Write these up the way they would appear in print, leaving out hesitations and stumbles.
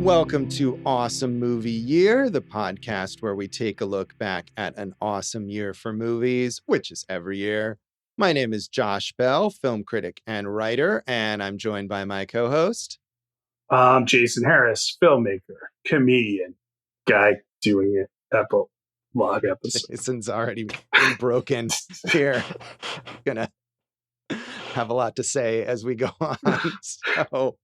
Welcome to Awesome Movie Year, the podcast where we take a look back at an awesome year for movies, which is every year. My name is Josh Bell, film critic and writer, and I'm joined by my co-host. I'm Jason Harris, filmmaker, comedian, guy doing it. Epilogue episode. Jason's already been broken here. Gonna have a lot to say as we go on. So,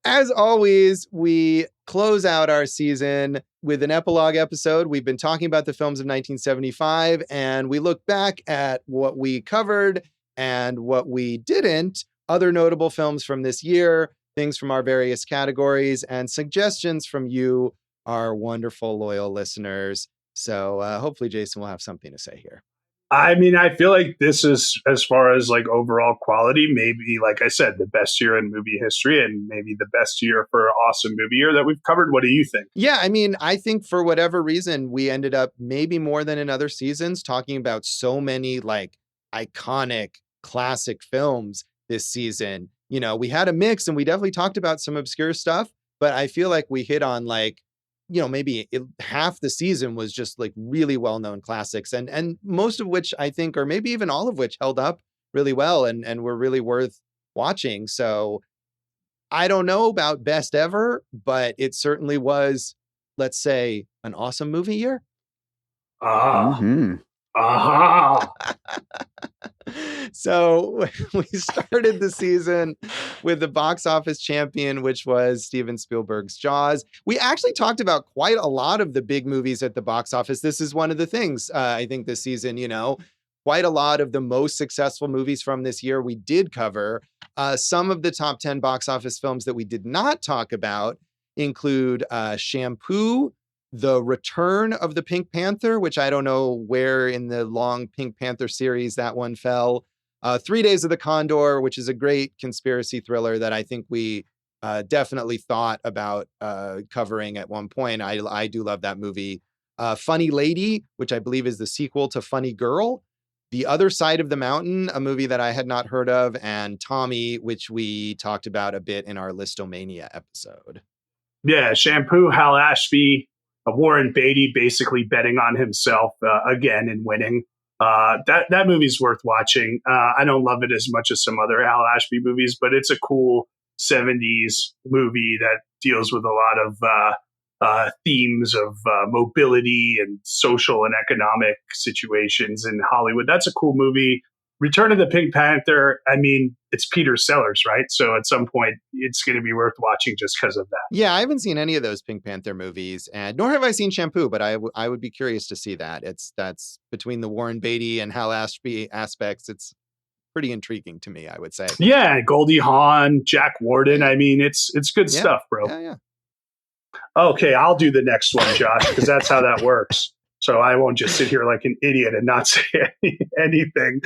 as always, we close out our season with an epilogue episode. We've been talking about the films of 1975, and we look back at what we covered and what we didn't, other notable films from this year, things from our various categories, and suggestions from you, our wonderful, loyal listeners. So hopefully Jason will have something to say here. I mean, I feel like this is, as far as like overall quality, maybe, like I said, the best year in movie history and maybe the best year for awesome movie year that we've covered. What do you think? Yeah, I mean, I think for whatever reason, we ended up maybe more than in other seasons talking about so many like iconic classic films this season. You know, we had a mix and we definitely talked about some obscure stuff, but I feel like we hit on like, you know, maybe half the season was just like really well-known classics and most of which I think, or maybe even all of which held up really well and were really worth watching. So I don't know about best ever, but it certainly was, let's say, an awesome movie year. So we started the season with the box office champion, which was Steven Spielberg's Jaws. We actually talked about quite a lot of the big movies at the box office. This is one of the things I think this season, you know, quite a lot of the most successful movies from this year we did cover. Some of the top 10 box office films that we did not talk about include Shampoo, The Return of the Pink Panther, which I don't know where in the long Pink Panther series that one fell. 3 Days of the Condor, which is a great conspiracy thriller that I think we definitely thought about covering at one point. I do love that movie. Funny Lady, which I believe is the sequel to Funny Girl. The Other Side of the Mountain, a movie that I had not heard of. And Tommy, which we talked about a bit in our Listomania episode. Yeah, Shampoo, Hal Ashby, Warren Beatty basically betting on himself again and winning. That movie's worth watching. I don't love it as much as some other Hal Ashby movies, but it's a cool 70s movie that deals with a lot of themes of mobility and social and economic situations in Hollywood. That's a cool movie. Return of the Pink Panther, I mean, it's Peter Sellers, right? So at some point, it's going to be worth watching just because of that. Yeah, I haven't seen any of those Pink Panther movies, and nor have I seen Shampoo, but I would be curious to see that. That's between the Warren Beatty and Hal Ashby aspects. It's pretty intriguing to me, I would say. Yeah, Goldie Hawn, Jack Warden. I mean, it's good stuff, bro. Yeah. Okay, I'll do the next one, Josh, because that's how that works. So I won't just sit here like an idiot and not say anything.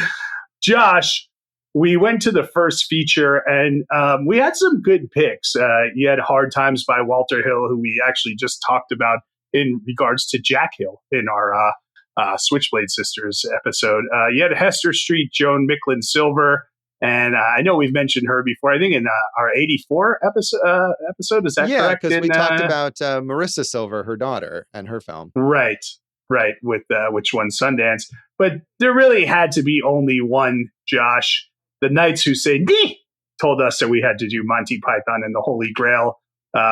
Josh, we went to the first feature and we had some good picks. You had Hard Times by Walter Hill, who we actually just talked about in regards to Jack Hill in our Switchblade Sisters episode. You had Hester Street, Joan Micklin Silver, and I know we've mentioned her before. I think in our 84 episode, is that correct? Yeah, because we talked about Marissa Silver, her daughter, and her film. Right, with which won Sundance. But there really had to be only one, Josh. The Knights Who Say Gee told us that we had to do Monty Python and the Holy Grail,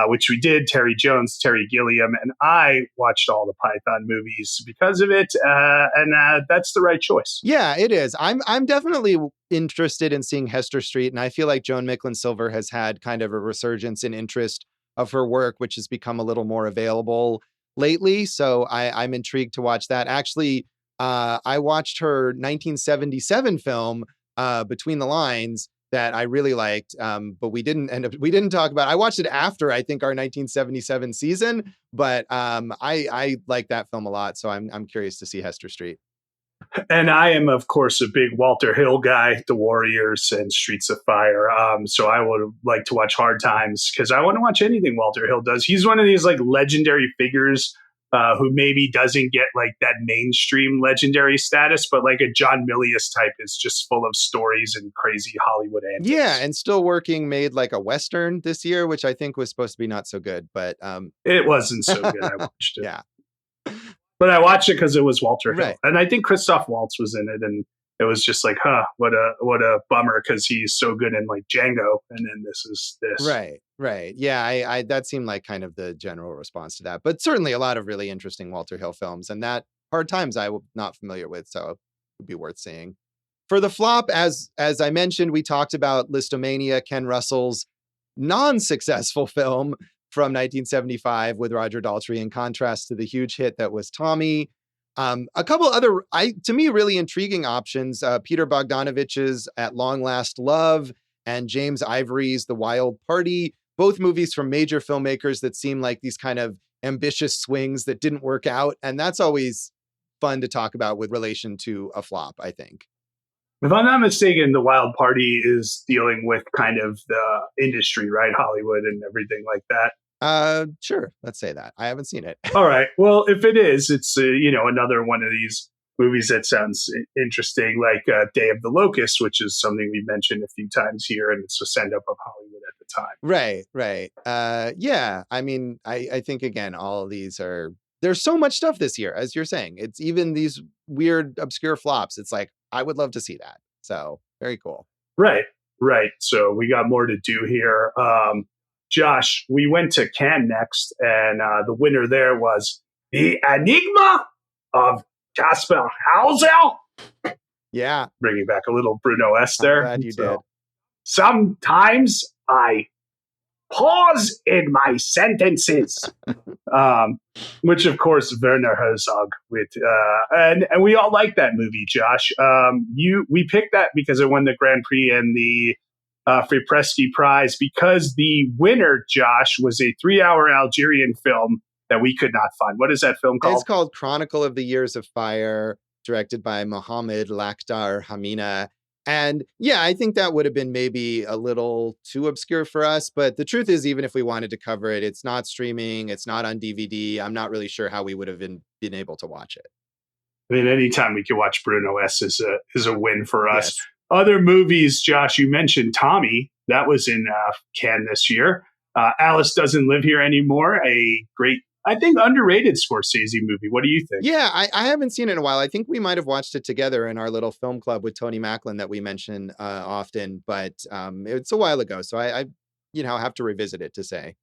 which we did. Terry Jones, Terry Gilliam, and I watched all the Python movies because of it, and that's the right choice. Yeah, it is. I'm definitely interested in seeing Hester Street, and I feel like Joan Micklin Silver has had kind of a resurgence in interest of her work, which has become a little more available lately. So I'm intrigued to watch that. Actually, I watched her 1977 film, Between the Lines, that I really liked, but we didn't talk about. I watched it after I think our 1977 season, but I like that film a lot, so I'm curious to see Hester Street. And I am, of course, a big Walter Hill guy, The Warriors and Streets of Fire. So I would like to watch Hard Times because I want to watch anything Walter Hill does. He's one of these like legendary figures who maybe doesn't get like that mainstream legendary status, but like a John Milius type is just full of stories and crazy Hollywood antics. Yeah, and Still Working made like a Western this year, which I think was supposed to be not so good, but it wasn't so good. I watched it. Yeah. But I watched it because it was Walter Hill. Right. And I think Christoph Waltz was in it, and it was just like, what a bummer, because he's so good in like Django, and then this is this. Right. Yeah, I that seemed like kind of the general response to that. But certainly a lot of really interesting Walter Hill films, and that Hard Times I was not familiar with, so it would be worth seeing. For the flop, as I mentioned, we talked about Listomania, Ken Russell's non-successful film from 1975 with Roger Daltrey, in contrast to the huge hit that was Tommy. A couple other, to me, really intriguing options. Peter Bogdanovich's At Long Last Love and James Ivory's The Wild Party, both movies from major filmmakers that seem like these kind of ambitious swings that didn't work out. And that's always fun to talk about with relation to a flop, I think. If I'm not mistaken, The Wild Party is dealing with kind of the industry, right? Hollywood and everything like that. Sure. Let's say that. I haven't seen it. All right. Well, if it is, it's, another one of these movies that sounds interesting, like Day of the Locust, which is something we've mentioned a few times here, and it's a send-up of Hollywood at the time. Right. Yeah. I mean, I think, again, all of these there's so much stuff this year, as you're saying. It's even these weird, obscure flops. It's like, I would love to see that. So very cool. Right. So we got more to do here. Josh, we went to Cannes next, and the winner there was The Enigma of Caspar Hauser. Yeah. Bringing back a little Bruno-esque there. I'm glad you did. Sometimes I pause in my sentences, which of course Werner Herzog with, and we all like that movie, Josh. We picked that because it won the Grand Prix and the Fripresky Prize, because the winner, Josh, was a 3-hour Algerian film that we could not find. What is that film called? It's called Chronicle of the Years of Fire, directed by Mohamed Lakhdar Hamina. And yeah, I think that would have been maybe a little too obscure for us. But the truth is, even if we wanted to cover it, it's not streaming. It's not on DVD. I'm not really sure how we would have been able to watch it. I mean, anytime we can watch Bruno S is a win for us. Yes. Other movies, Josh, you mentioned Tommy. That was in Cannes this year. Alice Doesn't Live Here Anymore, a great, I think, underrated Scorsese movie. What do you think? Yeah, I haven't seen it in a while. I think we might have watched it together in our little film club with Tony Macklin that we mention often, but it's a while ago. So I have to revisit it to say.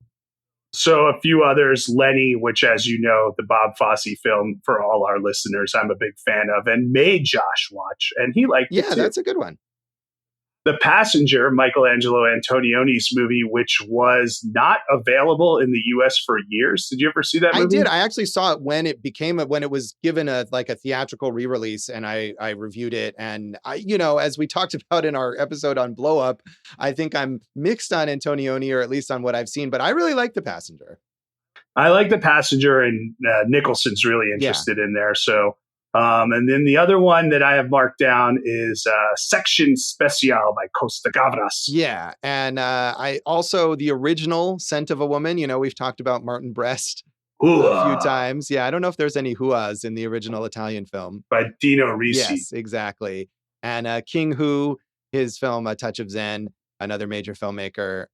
So a few others, Lenny, which, as you know, the Bob Fosse film for all our listeners, I'm a big fan of and made Josh watch, and he liked it too. Yeah, that's a good one. The Passenger, Michelangelo Antonioni's movie, which was not available in the U.S. for years. Did you ever see that movie? I did. I actually saw it when it was given a theatrical re-release, and I reviewed it. And as we talked about in our episode on Blow Up, I think I'm mixed on Antonioni, or at least on what I've seen. But I really like The Passenger. I like The Passenger, and Nicholson's really interested in there. So. And then the other one that I have marked down is Section Special by Costa Gavras. Yeah. And I also, the original Scent of a Woman, we've talked about Martin Brest a few times. Yeah, I don't know if there's any hooahs in the original Italian film. By Dino Risi. Yes, exactly. And King Hu, his film A Touch of Zen, another major filmmaker.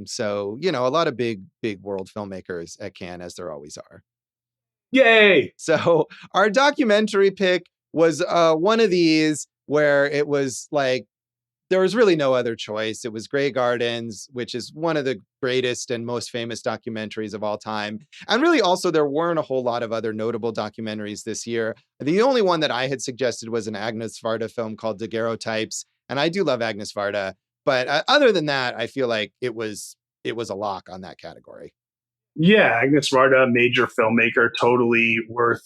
So, a lot of big world filmmakers at Cannes, as there always are. Yay! So our documentary pick was one of these where it was like, there was really no other choice. It was Grey Gardens, which is one of the greatest and most famous documentaries of all time. And really also, there weren't a whole lot of other notable documentaries this year. The only one that I had suggested was an Agnes Varda film called Daguerreotypes. And I do love Agnes Varda. But other than that, I feel like it was a lock on that category. Yeah, Agnes Varda, major filmmaker, totally worth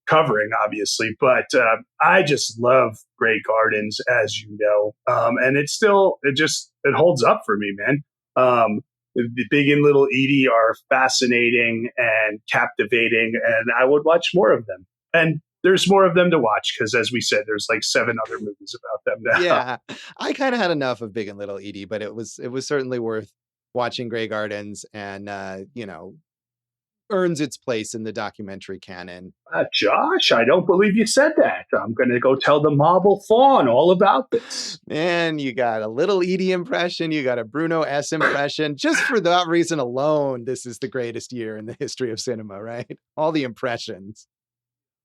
covering, obviously. But I just love Grey Gardens, as you know. And it holds up for me, man. The Big and Little Edie are fascinating and captivating, and I would watch more of them. And there's more of them to watch because, as we said, there's like 7 other movies about them now. Yeah, I kind of had enough of Big and Little Edie, but it was certainly worth watching Grey Gardens, and earns its place in the documentary canon. Josh, I don't believe you said that. I'm going to go tell the marble fawn all about this. Man, you got a little Edie impression. You got a Bruno S impression. Just for that reason alone, this is the greatest year in the history of cinema, right? All the impressions.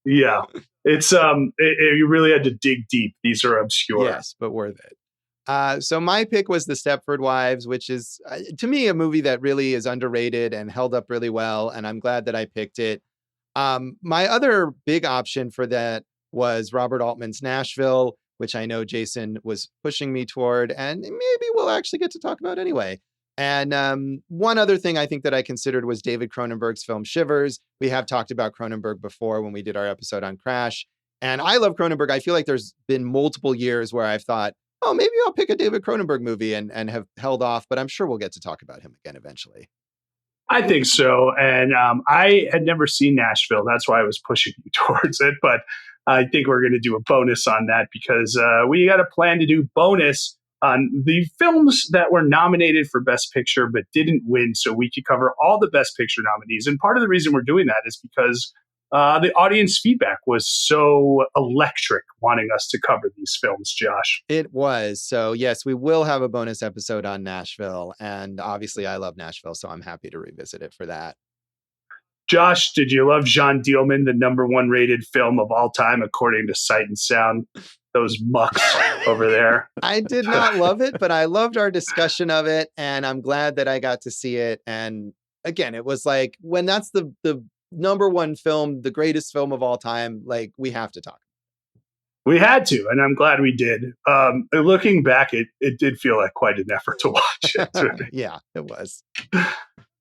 Yeah, it's you really had to dig deep. These are obscure. Yes, but worth it. So my pick was The Stepford Wives, which is, to me, a movie that really is underrated and held up really well. And I'm glad that I picked it. My other big option for that was Robert Altman's Nashville, which I know Jason was pushing me toward, and maybe we'll actually get to talk about anyway. And one other thing I think that I considered was David Cronenberg's film Shivers. We have talked about Cronenberg before when we did our episode on Crash. And I love Cronenberg. I feel like there's been multiple years where I've thought, oh, maybe I'll pick a David Cronenberg movie and have held off, but I'm sure we'll get to talk about him again eventually. I think so. And I had never seen Nashville. That's why I was pushing you towards it. But I think we're going to do a bonus on that because we got a plan to do bonus on the films that were nominated for Best Picture but didn't win. So we could cover all the Best Picture nominees. And part of the reason we're doing that is because the audience feedback was so electric wanting us to cover these films, Josh. It was. So, yes, we will have a bonus episode on Nashville. And obviously, I love Nashville, so I'm happy to revisit it for that. Josh, did you love Jean Dielman, the #1 rated film of all time, according to Sight and Sound? Those mucks over there. I did not love it, but I loved our discussion of it. And I'm glad that I got to see it. And again, it was like when that's the #1 film, the greatest film of all time, like we have to talk. We had to, and I'm glad we did. Looking back, it did feel like quite an effort to watch it. Yeah, it was.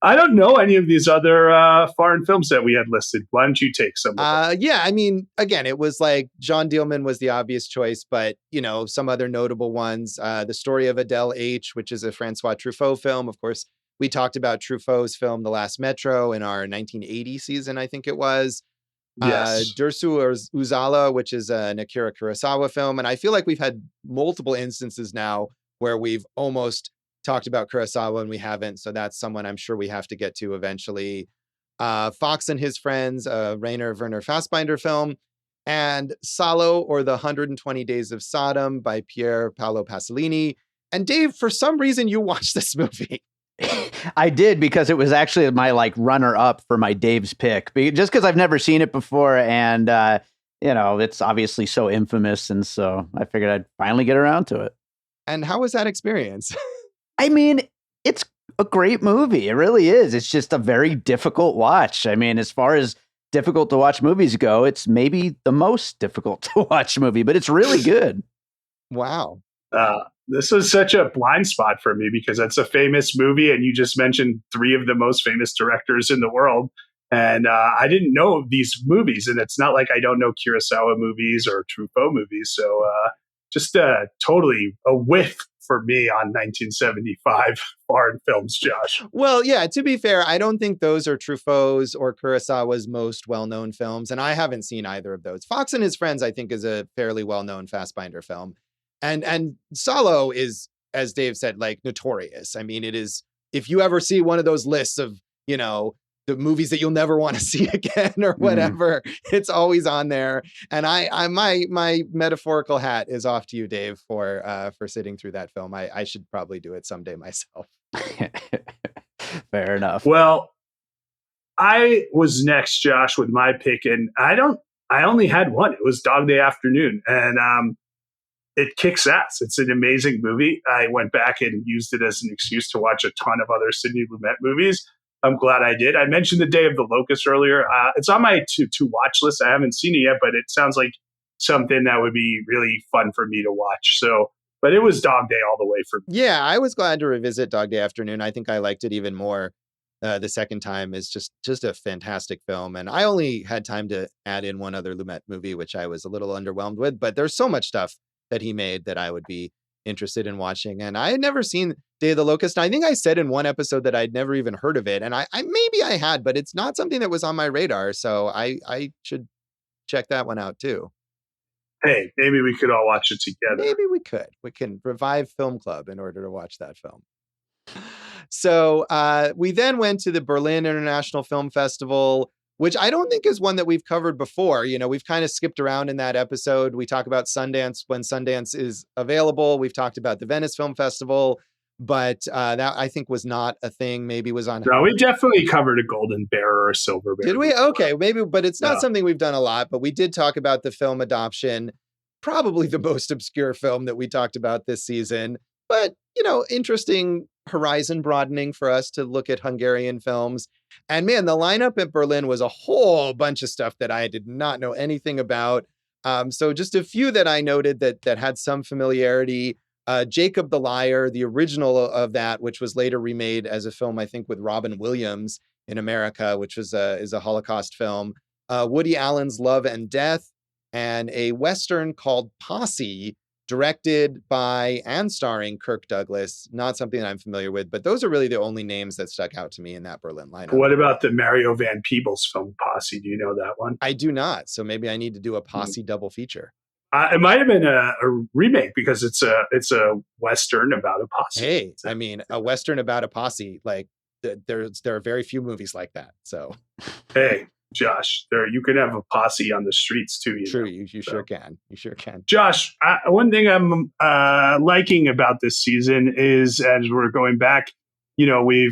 I don't know any of these other foreign films that we had listed. Why don't you take some of them? Yeah, I mean, again, it was like John Dielman was the obvious choice, but, you know, some other notable ones. The Story of Adele H., which is a Francois Truffaut film. Of course, we talked about Truffaut's film, The Last Metro, in our 1980 season, I think it was. Yes. Dersu Uzala, which is an Akira Kurosawa film. And I feel like we've had multiple instances now where we've almost talked about Kurosawa and we haven't. So that's someone I'm sure we have to get to eventually. Fox and His Friends, Rainer Werner Fassbinder film. And Salo, or The 120 Days of Sodom by Pier Paolo Pasolini. And Dave, for some reason, you watched this movie. I did, because it was actually my runner up for my Dave's pick, just because I've never seen it before. And, it's obviously so infamous. And so I figured I'd finally get around to it. And how was that experience? I mean, it's a great movie. It really is. It's just a very difficult watch. I mean, as far as difficult to watch movies go, it's maybe the most difficult to watch movie, but it's really good. Wow. This was such a blind spot for me because it's a famous movie, and you just mentioned 3 of the most famous directors in the world. And I didn't know these movies, and it's not like I don't know Kurosawa movies or Truffaut movies. So just totally a whiff for me on 1975 foreign films, Josh. Well, yeah, to be fair, I don't think those are Truffaut's or Kurosawa's most well-known films, and I haven't seen either of those. Fox and His Friends, I think, is a fairly well-known Fassbinder film. And Salo is, as Dave said, notorious. I mean, it is, if you ever see one of those lists of, the movies that you'll never want to see again or whatever, it's always on there. And my metaphorical hat is off to you, Dave, for sitting through that film. I should probably do it someday myself. Fair enough. Well, I was next, Josh, with my pick, and I only had one. It was Dog Day Afternoon, and it kicks ass. It's an amazing movie. I went back and used it as an excuse to watch a ton of other Sidney Lumet movies. I'm glad I did. I mentioned The Day of the Locust earlier. It's on my to watch list. I haven't seen it yet, but it sounds like something that would be really fun for me to watch. So, but it was Dog Day all the way for me. Yeah, I was glad to revisit Dog Day Afternoon. I think I liked it even more the second time. It's just a fantastic film. And I only had time to add in one other Lumet movie, which I was a little underwhelmed with, but there's so much stuff that he made that I would be interested in watching. And I had never seen Day of the Locust. And I think I said in one episode that I'd never even heard of it. And I maybe I had, but it's not something that was on my radar. So I should check that one out too. Hey, maybe we could all watch it together. Maybe we could. We can revive Film Club in order to watch that film. So we then went to the Berlin International Film Festival, which I don't think is one that we've covered before. You know, we've kind of skipped around in that episode. We talk about Sundance when Sundance is available. We've talked about the Venice Film Festival, but that I think was not a thing. Maybe was on. No, we definitely covered a Golden Bear or a Silver Bear. Did we? before. Okay, maybe, but it's not something we've done a lot. But we did talk about the film Adoption, probably the most obscure film that we talked about this season. But, you know, interesting horizon broadening for us to look at Hungarian films. And man, the lineup at Berlin was a whole bunch of stuff that I did not know anything about. So just a few that I noted that had some familiarity. Jacob the Liar, the original of that, which was later remade as a film, I think, with Robin Williams in America, which is a Holocaust film. Woody Allen's Love and Death, and a Western called Posse, directed by and starring Kirk Douglas. Not something that I'm familiar with, but those are really the only names that stuck out to me in that Berlin lineup. What about the Mario Van Peebles film Posse? Do you know that one? I do not. So maybe I need to do a Posse double feature. It might have been a remake because it's a Western about a posse. Hey, I mean, a Western about a posse, like there are very few movies like that. So, hey, Josh, you can have a posse on the streets too. True, you sure can. You sure can. Josh, one thing I'm liking about this season is, as we're going back, you know, we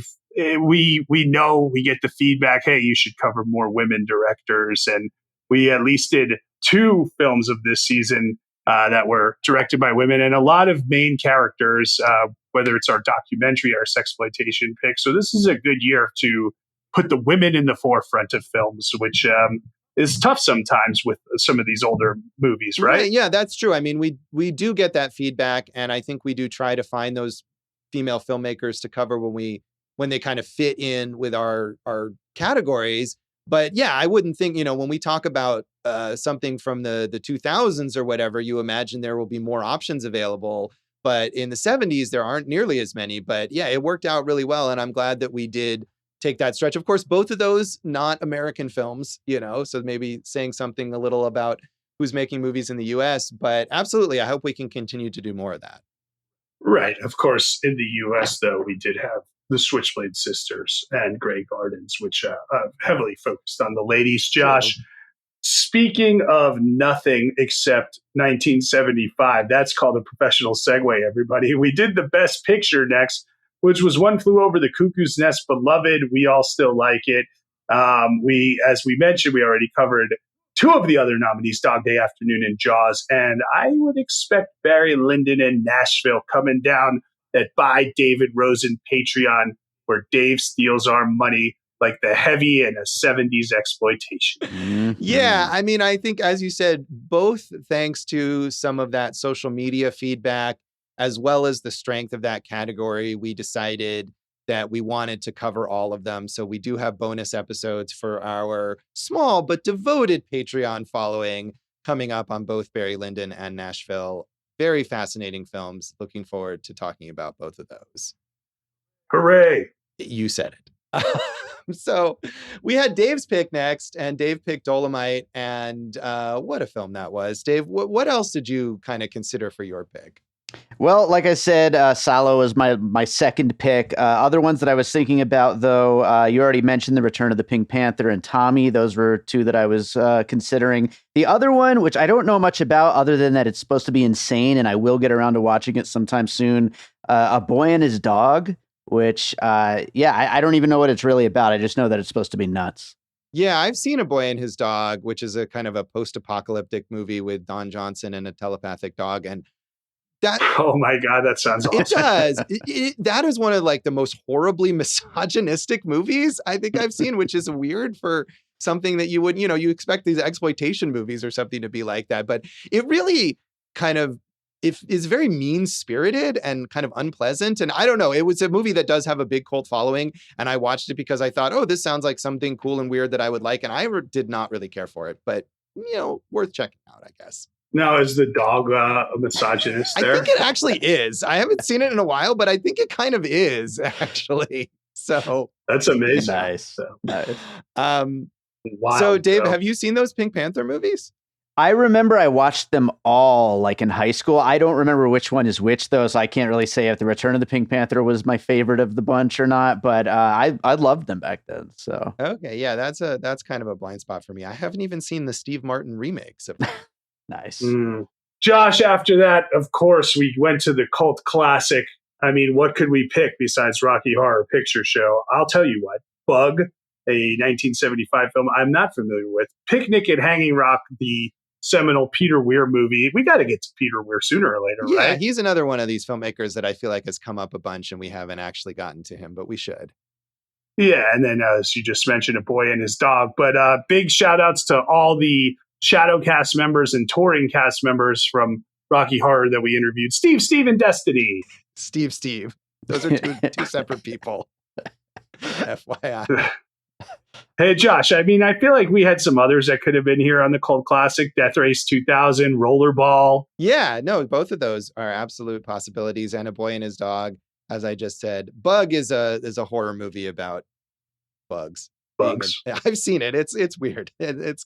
know we get the feedback. Hey, you should cover more women directors, and we at least did 2 films of this season that were directed by women, and a lot of main characters, whether it's our documentary, our sexploitation pick. So this is a good year to put the women in the forefront of films, which is tough sometimes with some of these older movies, right? Yeah, that's true. I mean, we do get that feedback, and I think we do try to find those female filmmakers to cover when they kind of fit in with our categories. But yeah, I wouldn't think, you know, when we talk about something from the 2000s or whatever, you imagine there will be more options available. But in the 70s, there aren't nearly as many. But yeah, it worked out really well. And I'm glad that we did take that stretch. Of course, both of those not American films, you know, so maybe saying something a little about who's making movies in the US. But absolutely, I hope we can continue to do more of that. Right. Of course, in the US, though, we did have the Switchblade Sisters and Grey Gardens, which heavily focused on the ladies. Josh, speaking of nothing except 1975, that's called a professional segue, everybody. We did the Best Picture next, which was One Flew Over the Cuckoo's Nest, beloved. We all still like it. As we mentioned, we already covered 2 of the other nominees, Dog Day Afternoon and Jaws. And I would expect Barry Lyndon and Nashville coming down that Buy David Rosen Patreon, where Dave steals our money like the heavy in a 70s exploitation. Mm-hmm. Yeah, I mean, I think, as you said, both thanks to some of that social media feedback, as well as the strength of that category, we decided that we wanted to cover all of them. So we do have bonus episodes for our small but devoted Patreon following coming up on both Barry Lyndon and Nashville. Very fascinating films. Looking forward to talking about both of those. Hooray. You said it. So we had Dave's pick next, and Dave picked Dolomite, and what a film that was. Dave, what else did you kind of consider for your pick? Well, like I said, Salo was my second pick. Other ones that I was thinking about, though, you already mentioned The Return of the Pink Panther and Tommy. Those were 2 that I was considering. The other one, which I don't know much about other than that it's supposed to be insane, and I will get around to watching it sometime soon, A Boy and His Dog, which, I don't even know what it's really about. I just know that it's supposed to be nuts. Yeah, I've seen A Boy and His Dog, which is a kind of a post-apocalyptic movie with Don Johnson and a telepathic dog. And oh my God, that sounds awesome. It does. That is one of like the most horribly misogynistic movies I think I've seen, which is weird for something that you would, you expect these exploitation movies or something to be like that. But it really kind of is very mean-spirited and kind of unpleasant. And I don't know, it was a movie that does have a big cult following. And I watched it because I thought, oh, this sounds like something cool and weird that I would like. And I did not really care for it, but, worth checking out, I guess. Now, is the dog a misogynist there? I think it actually is. I haven't seen it in a while, but I think it kind of is, actually. So that's amazing. Nice. Wow, so, Dave, have you seen those Pink Panther movies? I remember I watched them all like in high school. I don't remember which one is which though, so I can't really say if The Return of the Pink Panther was my favorite of the bunch or not. But I loved them back then. So Okay, yeah, that's kind of a blind spot for me. I haven't even seen the Steve Martin remakes of that. nice. Josh, after that, of course, we went to the cult classic. I mean, what could we pick besides Rocky Horror Picture Show? I'll tell you what. Bug, a 1975 film I'm not familiar with. Picnic at Hanging Rock, the seminal Peter Weir movie. We got to get to Peter Weir sooner or later, Yeah, right? he's another one of these filmmakers that I feel like has come up a bunch and we haven't actually gotten to him, but we should. Yeah, and then as you just mentioned, A Boy and His Dog. But big shout outs to all the shadow cast members and touring cast members from Rocky Horror that we interviewed. Steve, and Destiny. Steve. Those are two separate people. FYI. Hey, Josh, I mean, I feel like we had some others that could have been here on the Cult Classic. Death Race 2000, Rollerball. Yeah, no, both of those are absolute possibilities. And A Boy and His Dog, as I just said. Bug is a horror movie about bugs. I've seen it. It's weird. It's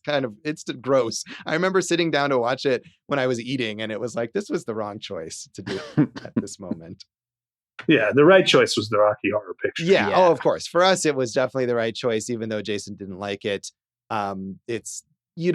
gross. I remember sitting down to watch it when I was eating, and it was like, this was the wrong choice to do at this moment. Yeah, the right choice was the Rocky Horror Picture. Yeah. Oh, of course. For us, it was definitely the right choice, even though Jason didn't like it. It's, you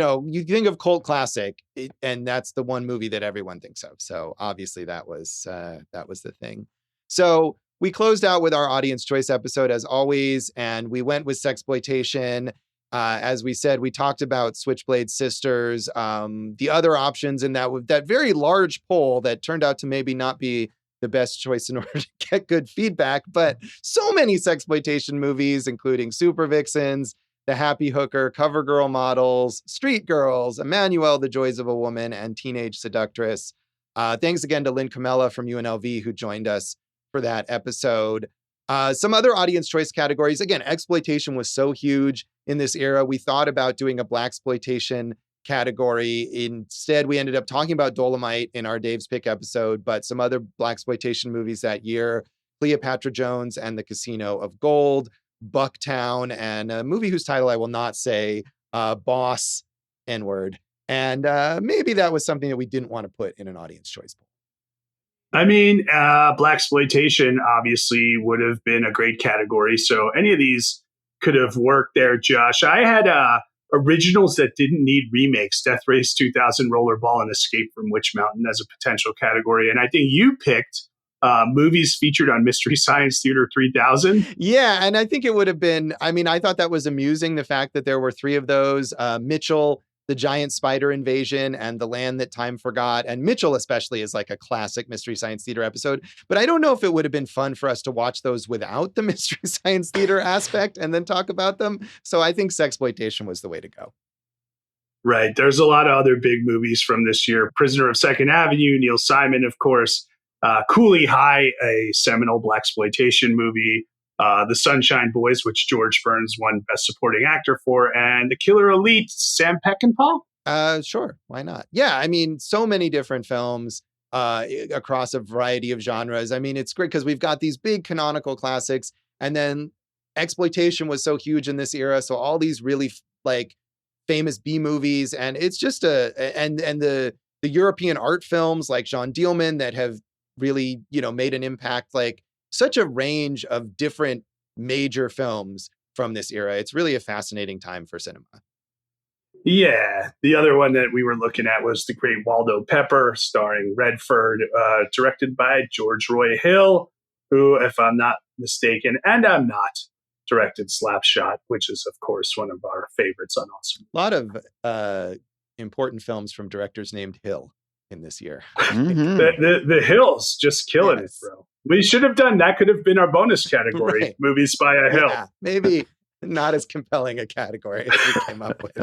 think of cult classic, and that's the one movie that everyone thinks of. So obviously that was the thing. So we closed out with our audience choice episode as always, and we went with sexploitation. As we said, we talked about Switchblade Sisters, the other options in that very large poll that turned out to maybe not be the best choice in order to get good feedback, but so many sexploitation movies, including Super Vixens, The Happy Hooker, Cover Girl Models, Street Girls, Emmanuel, The Joys of a Woman, and Teenage Seductress. Thanks again to Lynn Camella from UNLV who joined us for that episode. Some other audience choice categories. Again, exploitation was so huge in this era. We thought about doing a blaxploitation category. Instead, we ended up talking about Dolomite in our Dave's Pick episode, but some other blaxploitation movies that year: Cleopatra Jones and the Casino of Gold, Bucktown, and a movie whose title I will not say, Boss N-word. And maybe that was something that we didn't want to put in an audience choice poll. I mean, blaxploitation obviously would have been a great category. So any of these could have worked there, Josh. I had originals that didn't need remakes: Death Race 2000, Rollerball, and Escape from Witch Mountain as a potential category. And I think you picked movies featured on Mystery Science Theater 3000. Yeah, and I think it would have been, I thought that was amusing, the fact that there were three of those: Mitchell, The Giant Spider Invasion, and The Land That Time Forgot. And Mitchell especially is like a classic Mystery Science Theater episode. But I don't know if it would have been fun for us to watch those without the Mystery Science Theater aspect and then talk about them. So I think sexploitation was the way to go. Right. There's a lot of other big movies from this year. Prisoner of Second Avenue, Neil Simon, of course. Cooley High, a seminal blaxploitation movie. The Sunshine Boys, which George Burns won Best Supporting Actor for, and The Killer Elite, Sam Peckinpah? Sure. Why not? Yeah. So many different films across a variety of genres. It's great because we've got these big canonical classics, and then exploitation was so huge in this era. So all these really famous B movies, and it's just and the European art films like Jean Dielman that have really, made an impact, such a range of different major films from this era. It's really a fascinating time for cinema. Yeah. The other one that we were looking at was The Great Waldo Pepper, starring Redford, directed by George Roy Hill, who, if I'm not mistaken, and I'm not, directed Slapshot, which is, of course, one of our favorites on Awesome. A lot of important films from directors named Hill in this year. Mm-hmm. The Hills just killing it, bro. We should have done that. Could have been our bonus category, right. Movies by a Hill. Yeah, maybe not as compelling a category as we came up with.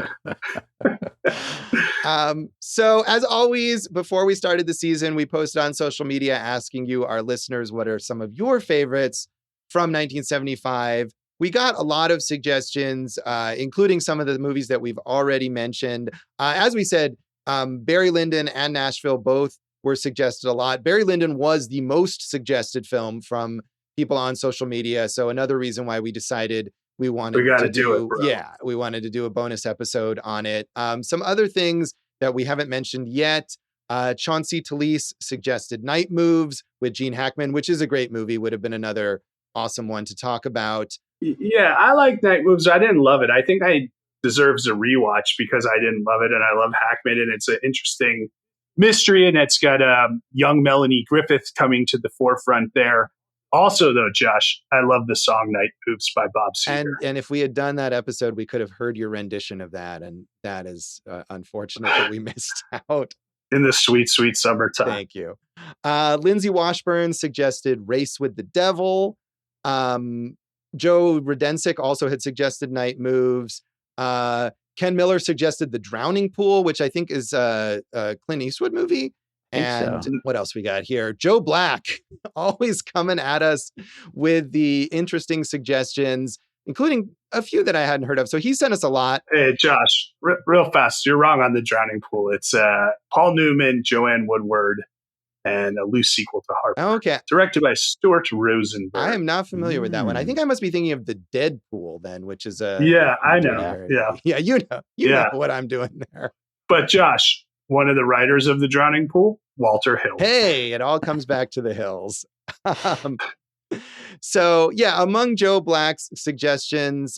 So as always, before we started the season, we posted on social media asking you, our listeners, what are some of your favorites from 1975? We got a lot of suggestions, including some of the movies that we've already mentioned. As we said, Barry Lyndon and Nashville both were suggested a lot. Barry Lyndon was the most suggested film from people on social media. So another reason why we decided we wanted to do it, bro. Yeah, we wanted to do a bonus episode on it. Some other things that we haven't mentioned yet. Chauncey Talese suggested Night Moves with Gene Hackman, which is a great movie, would have been another awesome one to talk about. Yeah, I like Night Moves. I didn't love it. I think I deserves a rewatch because I didn't love it, and I love Hackman, and it's an interesting mystery, and it's got young Melanie Griffith coming to the forefront there. Also, though, Josh, I love the song Night Moves by Bob Seger. And if we had done that episode, we could have heard your rendition of that, and that is unfortunate that we missed out. In the sweet, sweet summertime. Thank you. Lindsay Washburn suggested Race with the Devil. Joe Rudensick also had suggested Night Moves. Ken Miller suggested The Drowning Pool, which I think is a Clint Eastwood movie. And what else we got here? Joe Black, always coming at us with the interesting suggestions, including a few that I hadn't heard of. So he sent us a lot. Hey, Josh, real fast. You're wrong on The Drowning Pool. It's Paul Newman, Joanne Woodward, and a loose sequel to Harper. Okay. Directed by Stuart Rosenberg. I am not familiar with that one. I think I must be thinking of The Dead Pool then, which is a... Yeah, I know. Yeah, you know what I'm doing there. But Josh, one of the writers of The Drowning Pool, Walter Hill. Hey, it all comes back to the Hills. So, yeah, among Joe Black's suggestions,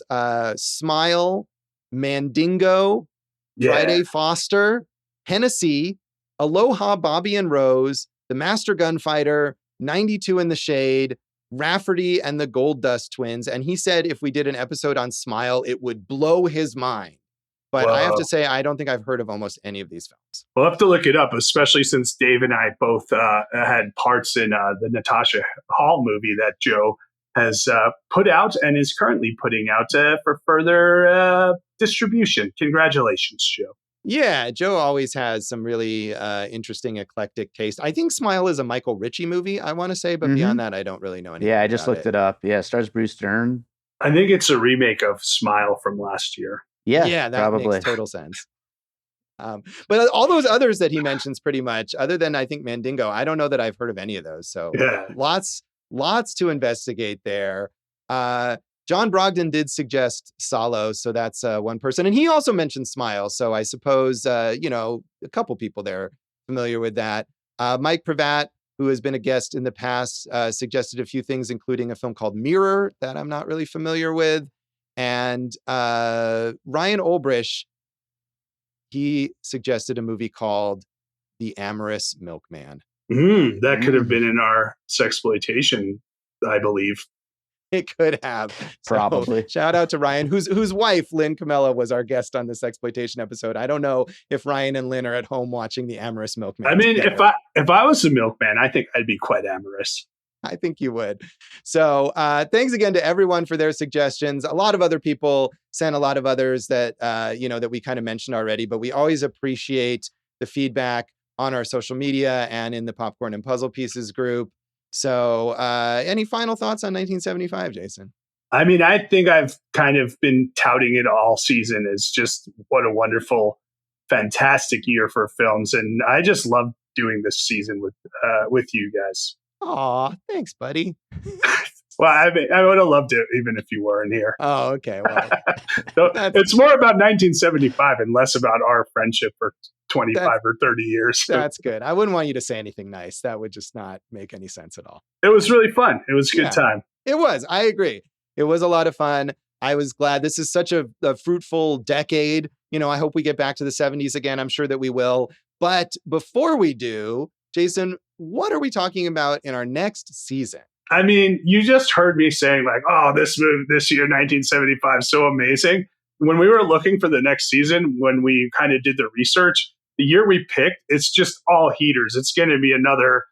Smile, Mandingo, Friday Foster, Hennessy, Aloha, Bobby and Rose, The Master Gunfighter, 92 in the Shade, Rafferty, and the Gold Dust Twins. And he said if we did an episode on Smile, it would blow his mind. But I have to say, I don't think I've heard of almost any of these films. We'll have to look it up, especially since Dave and I both had parts in the Natasha Hall movie that Joe has put out and is currently putting out for further distribution. Congratulations, Joe. Yeah, Joe always has some really interesting, eclectic taste. I think Smile is a Michael Ritchie movie, I want to say, but beyond that, I don't really know anything. Yeah, I just looked it up. Yeah, it stars Bruce Dern. I think it's a remake of Smile from last year. Yeah, that probably makes total sense. But all those others that he mentions pretty much, other than I think Mandingo, I don't know that I've heard of any of those. So lots to investigate there. John Brogdon did suggest Salo, so that's one person. And he also mentioned Smile, so I suppose, a couple people there familiar with that. Mike Pravat, who has been a guest in the past, suggested a few things, including a film called Mirror that I'm not really familiar with. And Ryan Olbrich, he suggested a movie called The Amorous Milkman. That could have been in our sexploitation, I believe. It could have. Probably. So, shout out to Ryan, whose wife, Lynn Camella, was our guest on this exploitation episode. I don't know if Ryan and Lynn are at home watching The Amorous Milkman. I mean, if I was a milkman, I think I'd be quite amorous. I think you would. So thanks again to everyone for their suggestions. A lot of other people sent a lot of others that, that we kind of mentioned already, but we always appreciate the feedback on our social media and in the Popcorn and Puzzle Pieces group. So any final thoughts on 1975, Jason? I mean, I think I've kind of been touting it all season as just what a wonderful, fantastic year for films. And I just love doing this season with you guys. Aw, thanks, buddy. Well, I would have loved it even if you weren't here. Oh, okay. Well, it's more about 1975 and less about our friendship for 25 or 30 years. That's good. I wouldn't want you to say anything nice. That would just not make any sense at all. It was really fun. It was a good time. It was. I agree. It was a lot of fun. I was glad. This is such a fruitful decade. I hope we get back to the 70s again. I'm sure that we will. But before we do, Jason, what are we talking about in our next season? I mean, you just heard me saying like, oh, this year, 1975, so amazing. When we were looking for the next season, when we kind of did the research, the year we picked, it's just all heaters. It's going to be another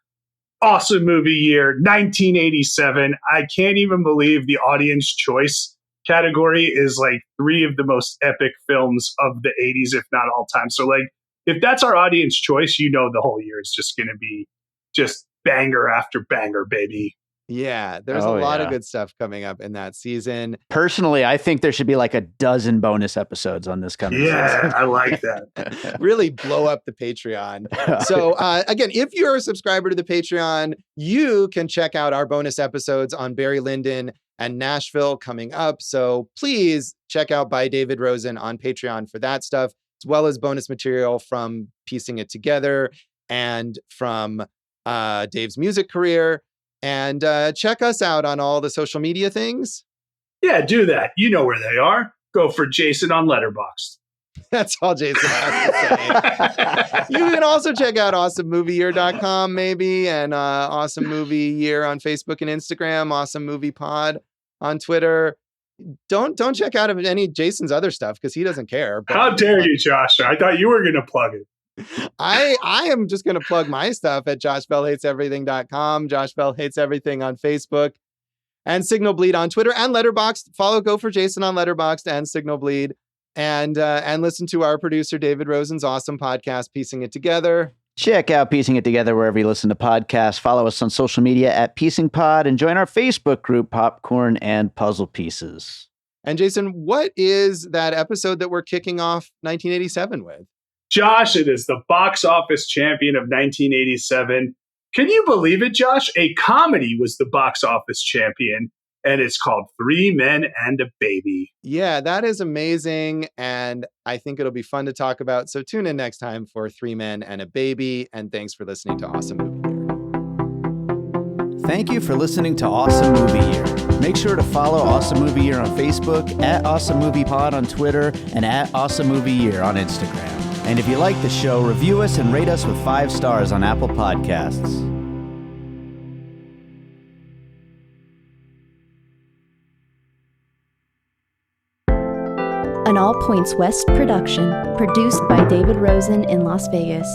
awesome movie year, 1987. I can't even believe the audience choice category is like 3 of the most epic films of the 80s, if not all time. So like, if that's our audience choice, the whole year is just going to be just banger after banger, baby. Yeah, there's a lot of good stuff coming up in that season. Personally, I think there should be like a dozen bonus episodes on this coming season. Yeah, I like that. Really blow up the Patreon. So again, if you're a subscriber to the Patreon, you can check out our bonus episodes on Barry Lyndon and Nashville coming up. So please check out By David Rosen on Patreon for that stuff. well as bonus material from Piecing It Together and from Dave's music career. And check us out on all the social media things. Yeah, do that. You know where they are. Go for Jason on Letterboxd. That's all Jason has to say. You can also check out awesomemovieyear.com maybe, and Awesome Movie Year on Facebook and Instagram, Awesome Movie Pod on Twitter. Don't check out any of Jason's other stuff because he doesn't care. But how dare you, Josh? I thought you were going to plug it. I am just going to plug my stuff at joshbellhateseverything.com, Josh Bell Hates Everything on Facebook, and Signal Bleed on Twitter and Letterboxd. Follow Go for Jason on Letterboxd and Signal Bleed, and listen to our producer David Rosen's awesome podcast, Piecing It Together. Check out Piecing It Together wherever you listen to podcasts. Follow us on social media at Piecing Pod and join our Facebook group, Popcorn and Puzzle Pieces. And Jason, what is that episode that we're kicking off 1987 with? Josh, it is the box office champion of 1987. Can you believe it, Josh? A comedy was the box office champion, and it's called Three Men and a Baby. Yeah, that is amazing, and I think it'll be fun to talk about. So tune in next time for Three Men and a Baby, and thanks for listening to Awesome Movie Year. Thank you for listening to Awesome Movie Year. Make sure to follow Awesome Movie Year on Facebook, at Awesome Movie Pod on Twitter, and at Awesome Movie Year on Instagram. And if you like the show, review us and rate us with 5 stars on Apple Podcasts. An All Points West production, produced by David Rosen in Las Vegas.